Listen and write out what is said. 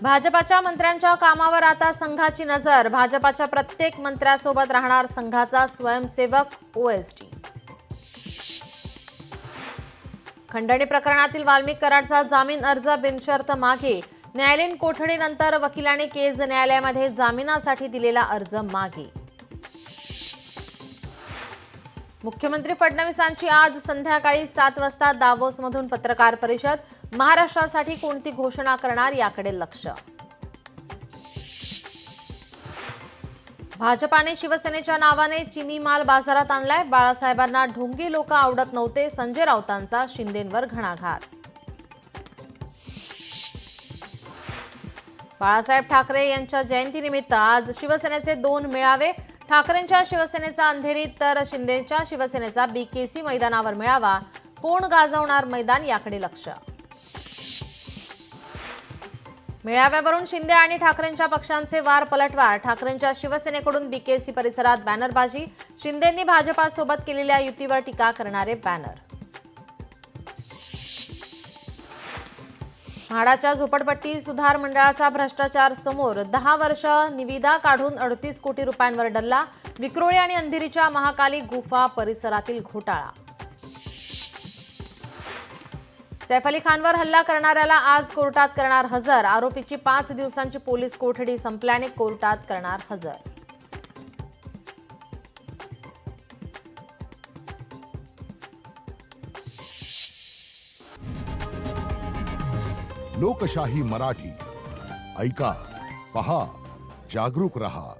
भाजपाच्या मंत्र्यांच्या कामावर आता संघाची नजर। भाजपाच्या प्रत्येक मंत्र्यासोबत राहणार संघाचा स्वयंसेवक ओएसडी। खंडणी प्रकरणातील वाल्मिक कराडचा जामीन अर्ज बिनशर्त मागे। न्यायालयीन कोठडीनंतर वकिलांनी केज न्यायालयामध्ये जामिनासाठी दिलेला अर्ज मागे। मुख्यमंत्री फडणवीसांची आज संध्याकाळी 7 वाजता दावोसमधून पत्रकार परिषद। महाराष्ट्रासाठी कोणती घोषणा करणार याकडे लक्ष। भाजपाने शिवसेनेच्या नावाने चिनी माल बाजारात आणलाय। बाळासाहेबांना ढोंगी लोक आवडत नव्हते। संजय राऊतांचा शिंदेंवर घणाघात। बाळासाहेब ठाकरे यांच्या जयंतीनिमित्त आज शिवसेनेचे 2 मेळावे। ठाकरेंच्या शिवसेनेचा अंधेरीत तर शिंदेच्या शिवसेनेचा बीकेसी मैदानावर मेळावा। कोण गाजवणार मैदान याकडे लक्ष। मेळाव्यावरून शिंदे आणि ठाकरेंच्या पक्षांचे वार पलटवार। ठाकरेंच्या शिवसेनेकडून बीकेसी परिसरात बॅनरबाजी। शिंदेंनी भाजपासोबत केलेल्या युतीवर टीका करणारे बॅनर। म्हाडाच्या झोपडपट्टी सुधार मंडळाचा भ्रष्टाचार समोर। 10 वर्ष निविदा काढून 38 कोटी रुपयांवर डल्ला। विक्रोळी आणि अंधेरीच्या महाकाली गुफा परिसरातील घोटाळा। सैफ अली खानवर हल्ला करणाऱ्याला आज कोर्टात करणार हजर। आरोपीची 5 दिवसांची पोलीस कोठडी संपल्याने कोर्टात करणार हजर। लोकशाही मराठी ऐका, पहा, जागरूक रहा।